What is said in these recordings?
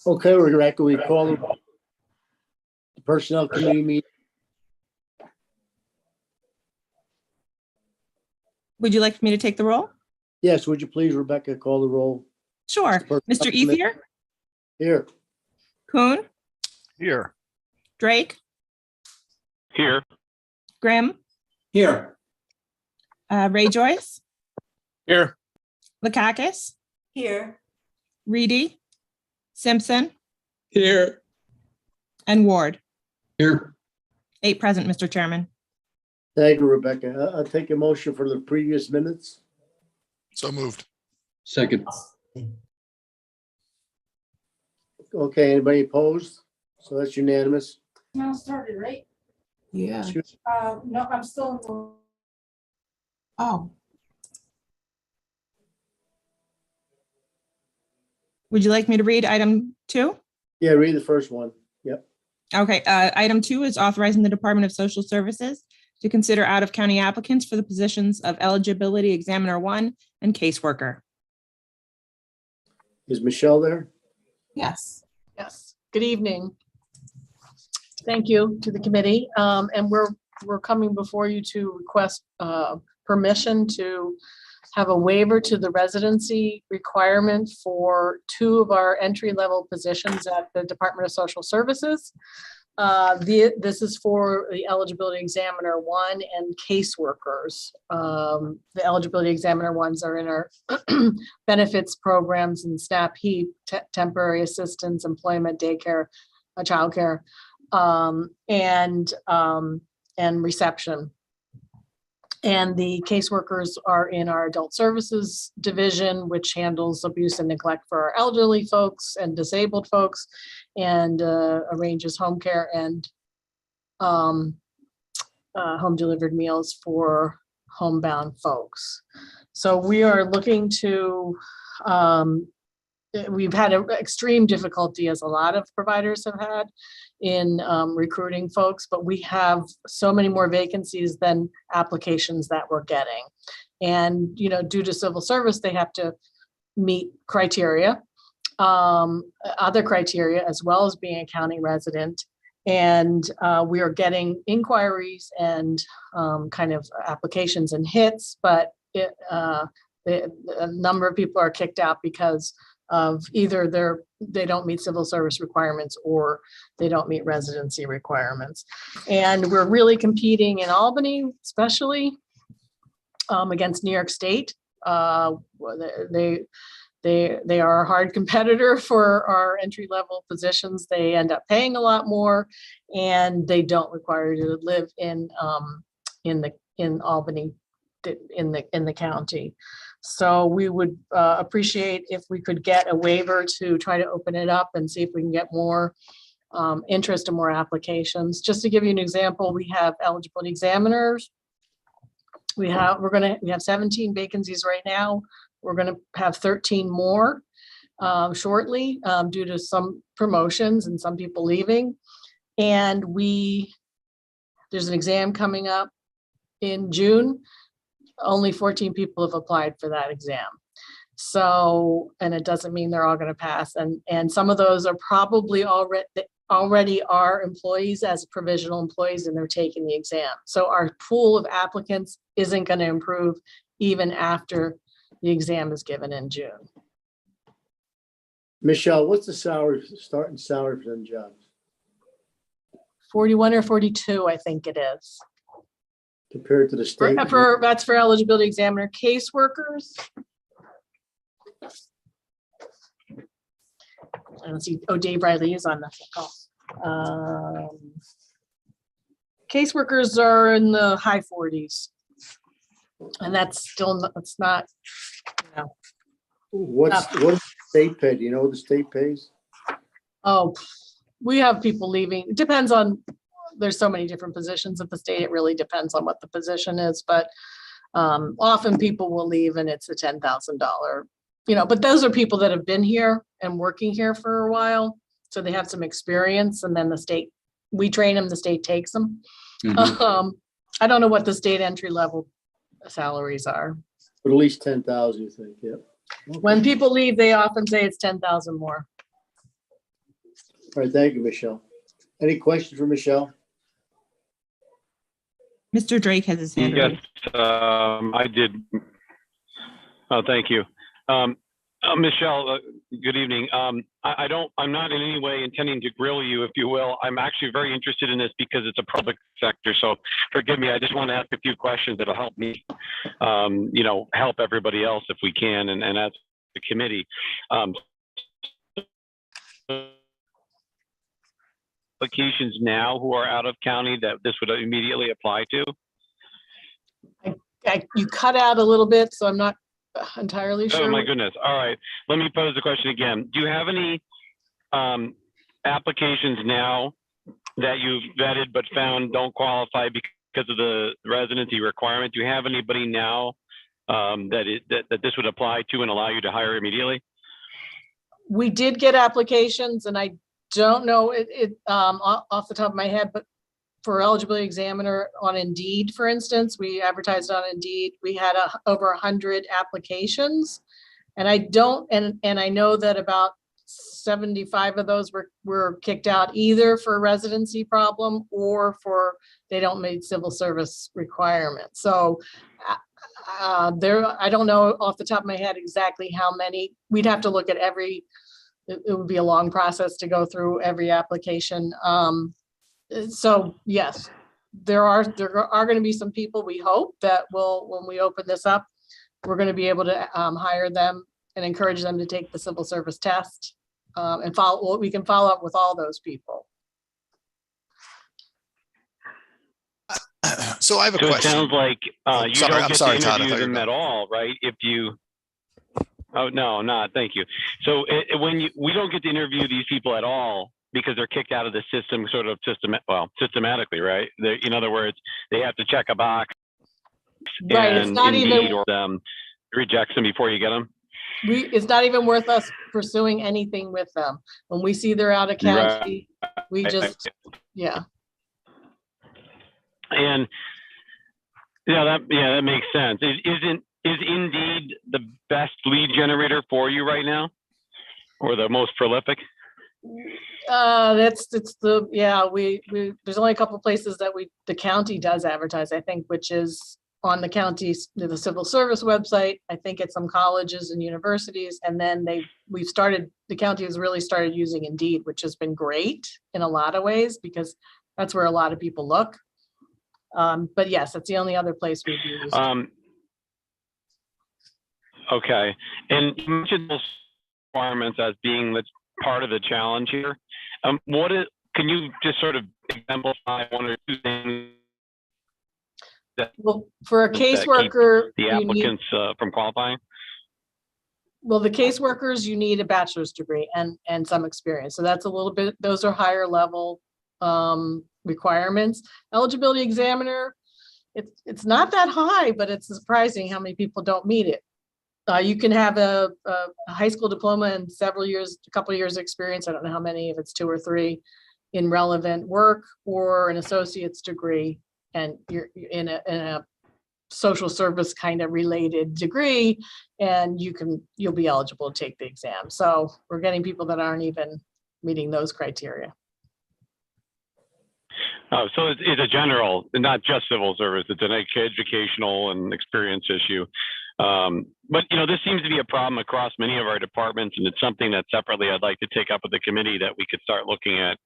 Okay, Rebecca, we call the Personnel Committee meeting. Would you like me to take the roll? Yes, would you please, Rebecca, call the roll? Sure. Personnel Mr. Committee. Ethier, Here. Kuhn, Here. Drake, Here. Grimm, Here. Ray Joyce, Here. Lakakis, Here. Reedy, Simpson, Here. and Ward. Here. 8 present, Mr. Chairman. Thank you, Rebecca. I'll take a motion for the previous minutes. So moved. Second. Okay, anybody opposed? So that's unanimous. Now started, right? Yeah. Excuse- No, I'm still. Oh, Would you like me to read item 2? Yeah, read the first one. Yep. Okay, item 2 is authorizing the Department of Social Services to consider out-of-county applicants for the positions of eligibility examiner 1 and caseworker. Is Michelle there? yes. Yes, good evening. Thank you to the committee. And we're coming before you to request permission to have a waiver to the residency requirement for 2 of our entry-level positions at the Department of Social Services. This is for the eligibility examiner 1 and caseworkers. The eligibility examiner ones are in our benefits programs and SNAP HEAP, temporary assistance, employment, daycare, childcare, and reception. And the caseworkers are in our adult services division, which handles abuse and neglect for our elderly folks and disabled folks, and arranges home care and home delivered meals for homebound folks. So we are looking to, we've had extreme difficulty, as a lot of providers have had, in recruiting folks, but we have so many more vacancies than applications that we're getting. And, you know, due to civil service, they have to meet criteria, other criteria, as well as being a county resident. And we are getting inquiries and kind of applications and hits, but a number of people are kicked out because of either they don't meet civil service requirements or they don't meet residency requirements. And we're really competing in Albany, especially against New York State. They are a hard competitor for our entry-level positions. They end up paying a lot more, and they don't require you to live in Albany, in the county. So we would appreciate if we could get a waiver to try to open it up and see if we can get more interest and more applications. Just to give you an example, we have eligibility examiners. We have 17 vacancies right now. We're going to have 13 more shortly due to some promotions and some people leaving. And there's an exam coming up in June. Only 14 people have applied for that exam. So, and it doesn't mean they're all going to pass. And some of those are probably already are employees as provisional employees, and they're taking the exam. So our pool of applicants isn't going to improve even after the exam is given in June. Michelle, what's the starting salary for them jobs? 41 or 42, I think it is. Compared to the state? That's for eligibility examiner caseworkers. I don't see, Dave Riley is on the call. Caseworkers are in the high 40s. And that's still, it's not, you know. What does the state pay? Do you know what the state pays? Oh, we have people leaving. It depends on, there's so many different positions at the state. It really depends on what the position is, but often people will leave and it's a $10,000, you know, but those are people that have been here and working here for a while. So they have some experience, and then the state, we train them, the state takes them. Mhm. I don't know what the state entry level salaries are. But at least 10,000, you think? Yep. Okay. When people leave, they often say it's 10,000 more. All right, thank you, Michelle. Any questions for Michelle? Mr. Drake has his hand Yes, raised. I did. Oh, thank you. Michelle, good evening. I'm not in any way intending to grill you, if you will. I'm actually very interested in this because it's a public sector. So forgive me. I just want to ask a few questions that'll help me, help everybody else if we can, and as the committee. Applications now who are out of county that this would immediately apply to? You cut out a little bit, so I'm not entirely sure. Oh my goodness. All right. Let me pose the question again. Do you have any applications now that you've vetted but found don't qualify because of the residency requirement? Do you have anybody now that this would apply to and allow you to hire immediately? We did get applications, and I don't know it off the top of my head, but for eligibility examiner on Indeed, for instance, we advertised on Indeed. We had over 100 applications, and I know that about 75 of those were kicked out either for a residency problem or for they don't meet civil service requirements. So I don't know off the top of my head exactly how many. We'd have to look at every. It would be a long process to go through every application. So yes, there are going to be some people we hope that will, when we open this up, we're going to be able to hire them and encourage them to take the civil service test and we can follow up with all those people. So I have a So it question. sounds like you sorry, don't I'm get sorry, to Todd, I interview thought you were them done. at all, right? If you, oh no, not thank you. So we don't get to interview these people at all because they're kicked out of the system, sort of systematically, right? In other words, they have to check a box, Right, it's and not Indeed even or rejects them before you get them. it's not even worth us pursuing anything with them. When we see they're out of county, we just yeah. And that makes sense. Is Indeed the best lead generator for you right now, or the most prolific? There's only a couple of places that the county does advertise, I think, which is on the civil service website. I think at some colleges and universities, and then the county has really started using Indeed, which has been great in a lot of ways because that's where a lot of people look. But yes, that's the only other place we've used. Okay, and you mentioned those requirements as being part of the challenge here. Can you just sort of exemplify one or two things Well, for a that keep caseworker, the applicants from qualifying? Well, the caseworkers, you need a bachelor's degree and some experience. So that's a little bit, those are higher level requirements. Eligibility examiner, it's not that high, but it's surprising how many people don't meet it. You can have a high school diploma and a couple of years experience. I don't know how many, if it's 2 or 3 in relevant work, or an associate's degree, and you're in a social service kind of related degree, and you'll be eligible to take the exam. So we're getting people that aren't even meeting those criteria. Oh, so it's a general, not just civil service. It's an educational and experience issue. But this seems to be a problem across many of our departments, and it's something that separately I'd like to take up with the committee, that we could start looking at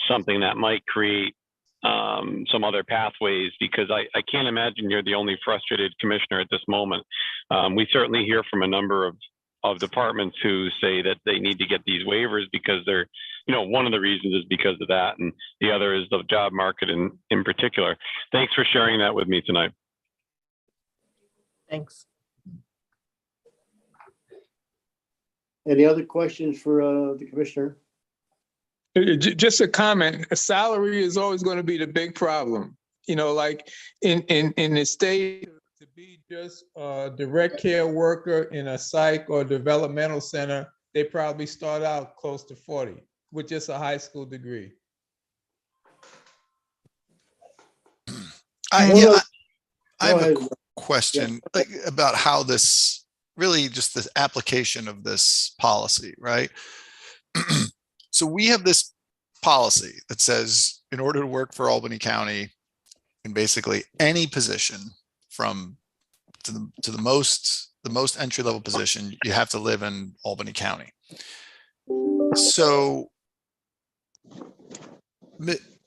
something that might create some other pathways, because I can't imagine you're the only frustrated commissioner at this moment. We certainly hear from a number of departments who say that they need to get these waivers because they're, one of the reasons is because of that, and the other is the job market in particular. Thanks for sharing that with me tonight. Thanks. Any other questions for the commissioner? Just a comment. Salary is always going to be the big problem. Like in the state, to be just a direct care worker in a psych or developmental center, they probably start out close to 40 with just a high school degree. I Go have ahead. a question about how this really just the application of this policy, right? So we have this policy that says in order to work for Albany County in basically any position from to the most entry level position, you have to live in Albany County. So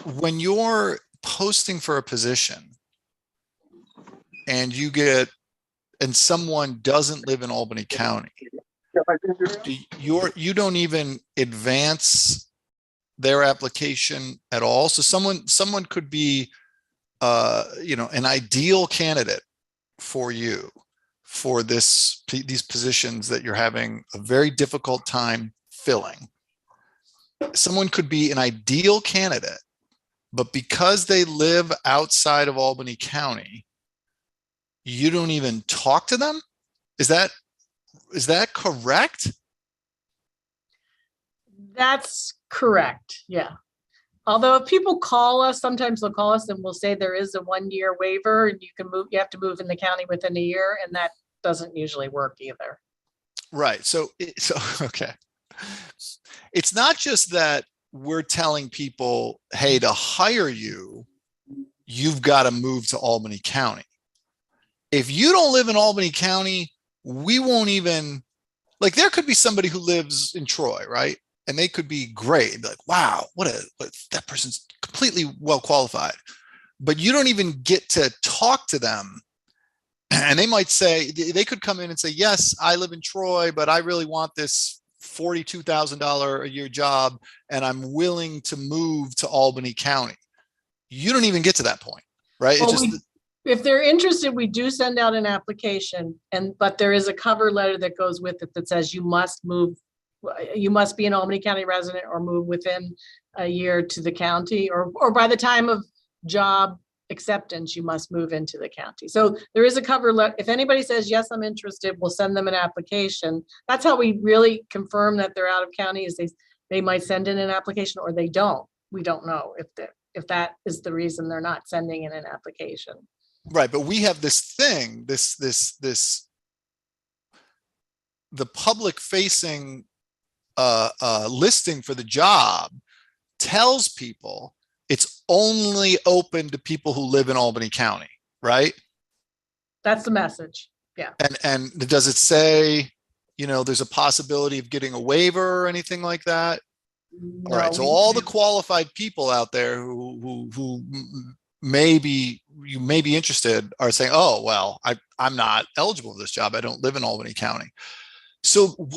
when you're posting for a position and someone doesn't live in Albany County, you don't even advance their application at all. So someone could be, an ideal candidate for you for these positions that you're having a very difficult time filling. Someone could be an ideal candidate, but because they live outside of Albany County, you don't even talk to them? Is that correct? That's correct, yeah. Although if people call us, sometimes they'll call us and we'll say there is a 1-year waiver and you have to move in the county within a year, and that doesn't usually work either. Right. So okay. It's not just that we're telling people, hey, to hire you, you've got to move to Albany County. If you don't live in Albany County, we won't even, like, there could be somebody who lives in Troy, right? And they could be great. Be like, wow, that person's completely well qualified. But you don't even get to talk to them. And they might say, they could come in and say, yes, I live in Troy, but I really want this $42,000 a year job, and I'm willing to move to Albany County. You don't even get to that point, right? Well, if they're interested, we do send out an application, but there is a cover letter that goes with it that says you must be an Albany County resident or move within a year to the county, or by the time of job acceptance, you must move into the county. So there is a cover letter. If anybody says, yes, I'm interested, we'll send them an application. That's how we really confirm that they're out of county, is they might send in an application or they don't. We don't know if that is the reason they're not sending in an application. Right. But we have this thing, the public facing listing for the job tells people it's only open to people who live in Albany County, right? That's the message. Yeah. And does it say, there's a possibility of getting a waiver or anything like that? No, all right. So all the qualified people out there who you may be interested are saying, oh, well, I'm not eligible for this job. I don't live in Albany County. So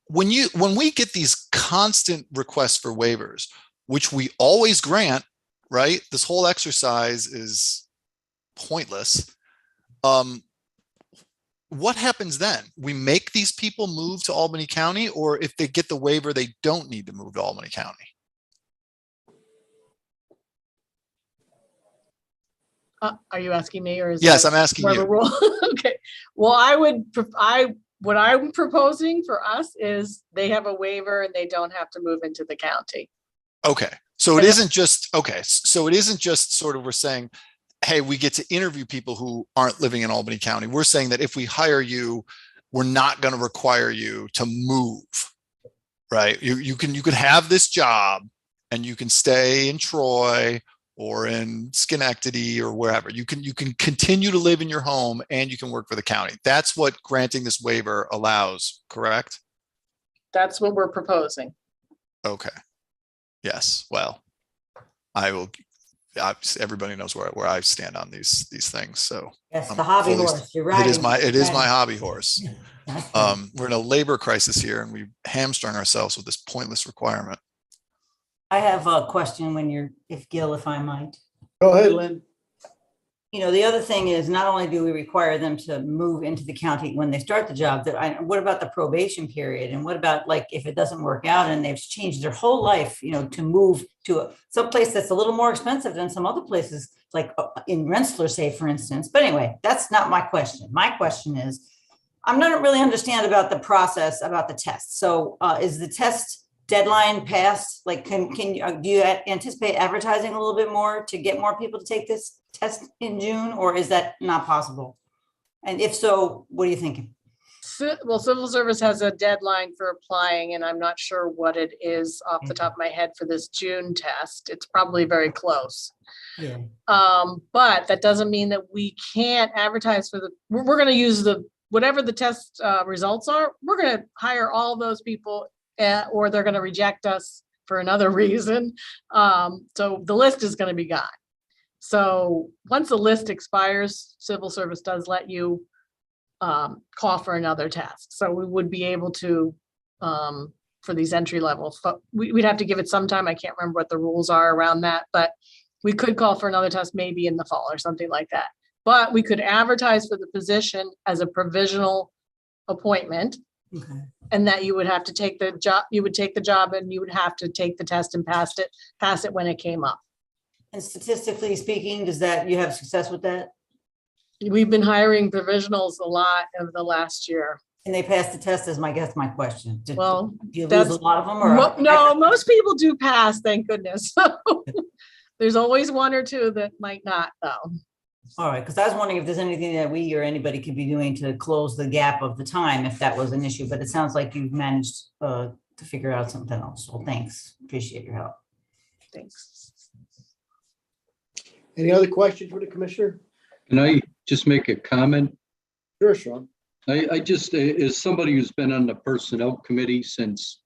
when we get these constant requests for waivers, which we always grant, right? This whole exercise is pointless. What happens then? We make these people move to Albany County, or if they get the waiver, they don't need to move to Albany County? Are you asking me, or is Yes, that I'm asking more of a you. rule? Okay. Well, what I'm proposing for us is they have a waiver and they don't have to move into the county. Okay. So it isn't just, sort of, we're saying, hey, we get to interview people who aren't living in Albany County. We're saying that if we hire you, we're not going to require you to move, right? You can have this job and you can stay in Troy or in Schenectady or wherever. You can continue to live in your home and you can work for the county. That's what granting this waiver allows, correct? That's what we're proposing. Okay. Yes. Well, everybody knows where I stand on these things. So Yes, the hobby horse. You're right. it is my hobby horse. We're in a labor crisis here and we hamstrung ourselves with this pointless requirement. I have a question if I might. Go ahead, Lynn. The other thing is, not only do we require them to move into the county when they start the job, what about the probation period? And what about, like, if it doesn't work out and they've changed their whole life, to move to some place that's a little more expensive than some other places, like in Rensselaer, say, for instance. But anyway, that's not my question. My question is, I'm not really understand about the process, about the test. So is the test deadline passed? Like, do you anticipate advertising a little bit more to get more people to take this test in June, or is that not possible? And if so, what are you thinking? Well, civil service has a deadline for applying, and I'm not sure what it is off the top of my head for this June test. It's probably very close. Yeah. But that doesn't mean that we can't advertise for we're gonna use whatever the test results are, we're gonna hire all those people, or they're gonna reject us for another reason. So the list is gonna be gone. So once the list expires, civil service does let you call for another test. So we would be able to, for these entry levels, we'd have to give it some time. I can't remember what the rules are around that, but we could call for another test maybe in the fall or something like that. But we could advertise for the position as a provisional appointment. Okay. And that you would have to take the job, you would take the job and you would have to take the test and pass it when it came up. And statistically speaking, does that, you have success with that? We've been hiring provisionals a lot over the last year. And they pass the test is my Well, do you lose that's- a lot of them or? No, most people do pass, thank goodness. There's always one or two that might not, though. All right, because I was wondering if there's anything that we or anybody could be doing to close the gap of the time, if that was an issue, but it sounds like you've managed to figure out something else. Well, thanks. Appreciate your help. Thanks. Any other questions for the commissioner? Can I just make a comment? Sure, Sean. I just, as somebody who's been on the personnel committee since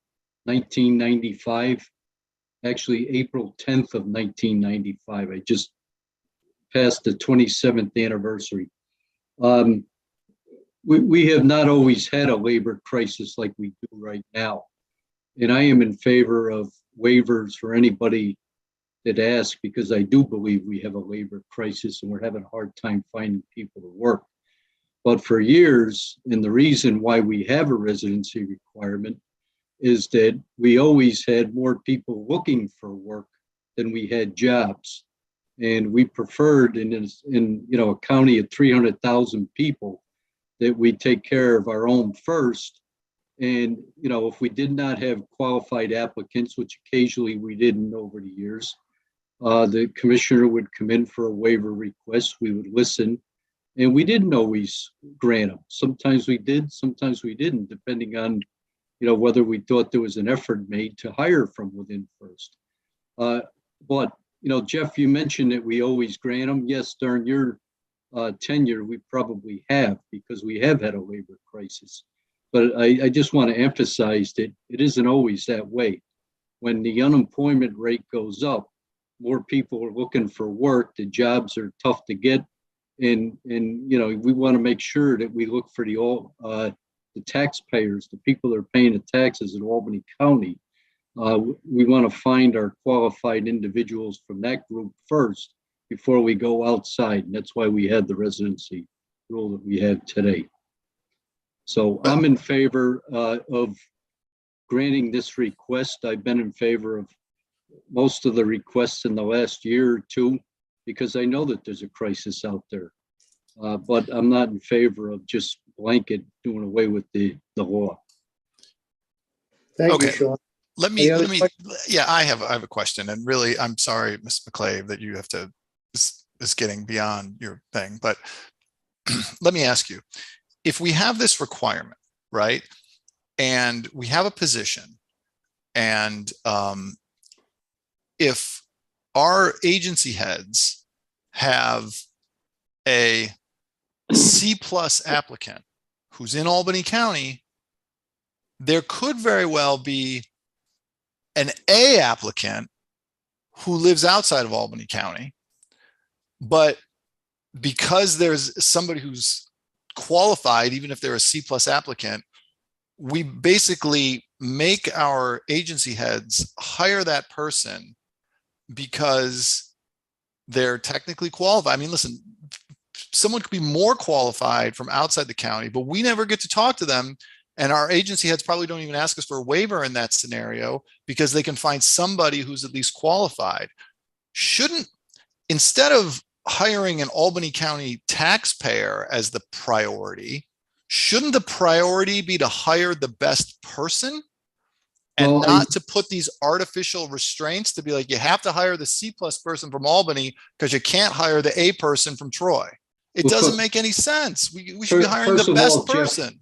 1995, actually April 10th of 1995, I just passed the 27th anniversary. We have not always had a labor crisis like we do right now. And I am in favor of waivers for anybody that asks, because I do believe we have a labor crisis and we're having a hard time finding people to work. But for years, and the reason why we have a residency requirement is that we always had more people looking for work than we had jobs. And we preferred in a county of 300,000 people that we take care of our own first. And, if we did not have qualified applicants, which occasionally we didn't over the years, the commissioner would come in for a waiver request. We would listen, and we didn't always grant them. Sometimes we did, sometimes we didn't, depending on, whether we thought there was an effort made to hire from within first. But Jeff, you mentioned that we always grant them. Yes, during your tenure, we probably have, because we have had a labor crisis. But I just want to emphasize that it isn't always that way. When the unemployment rate goes up, more people are looking for work. The jobs are tough to get, and we want to make sure that we look for the taxpayers, the people that are paying the taxes in Albany County. We want to find our qualified individuals from that group first before we go outside. And that's why we had the residency rule that we have today. So I'm in favor of granting this request. I've been in favor of most of the requests in the last year or two, because I know that there's a crisis out there. But I'm not in favor of just blanket doing away with the law. Thank you, Okay. Sean. Let me, Any other yeah, I have a question, and really, I'm sorry, Ms. McClave, that you have to, this is getting beyond your thing, but let me ask you, if we have this requirement, right? And we have a position, and if our agency heads have a C+ applicant who's in Albany County, there could very well be an A applicant who lives outside of Albany County, but because there's somebody who's qualified, even if they're a C+ applicant, we basically make our agency heads hire that person because they're technically qualified. I mean, listen, someone could be more qualified from outside the county, but we never get to talk to them. And our agency heads probably don't even ask us for a waiver in that scenario because they can find somebody who's at least qualified. Shouldn't, instead of hiring an Albany County taxpayer as the priority, shouldn't the priority be to hire the best person and not to put these artificial restraints to be like, you have to hire the C+ person from Albany because you can't hire the A person from Troy? It doesn't make any sense. We should be hiring the best person.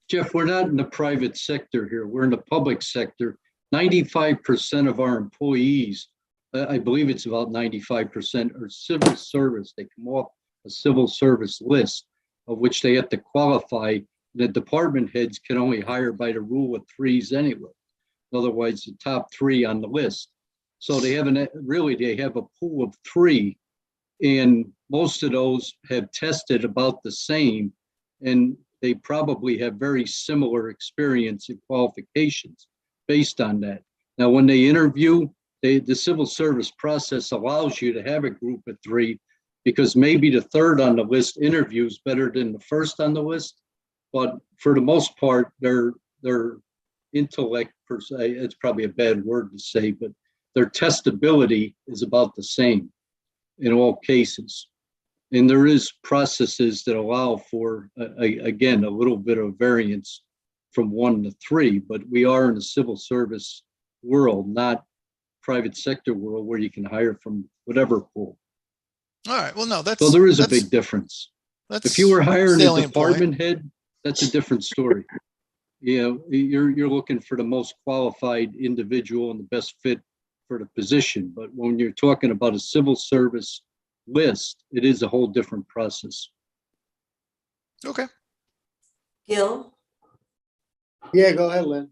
Jeff, we're not in the private sector here. We're in the public sector. 95% of our employees, I believe it's about 95%, are civil service. They come off a civil service list of which they have to qualify. The department heads can only hire by the rule of threes anyway. Otherwise, the top three on the list. So they have they have a pool of three, and most of those have tested about the same, and they probably have very similar experience and qualifications based on that. Now, when they interview, the civil service process allows you to have a group of three because maybe the third on the list interviews better than the first on the list. But for the most part, their intellect per se, it's probably a bad word to say, but their testability is about the same in all cases. And there is processes that allow for, again, a little bit of variance from 1 to 3, but we are in a civil service world, not private sector world where you can hire from whatever pool. All right. Well, no, that's So there is a that's- big difference. that's If you were hiring a salient point. department head, that's a different story. You know, you're looking for the most qualified individual and the best fit for the position. But when you're talking about a civil service list, it is a whole different process. Okay. Gil, Yeah, go ahead, Lynn.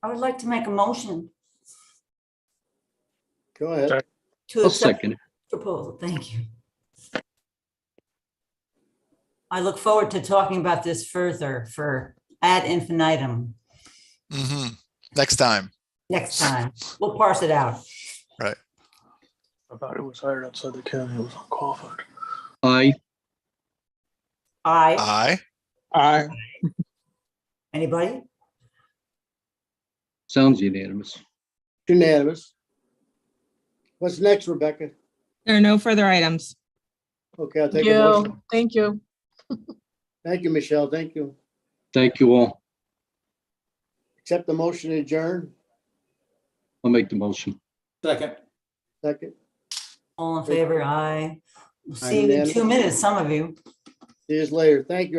I would like to make a motion Go ahead. to I'll accept second it. the proposal. Thank you. I look forward to talking about this further for ad infinitum Hmm. Next time. next time. We'll parse it out. Right. About it was hired outside the county, it was unqualified. Aye. Aye. Aye. Anybody? Sounds unanimous. Unanimous. What's next, Rebecca? There are no further items. Okay, I'll Thank take a motion. you. Thank you. Thank you, Michelle. Thank you. Thank you all. Accept the motion to adjourn. I'll make the motion. Second. Second. All in favor? Aye. We'll see you in Unanimous. 2 minutes, some of you. See you later. Thank you.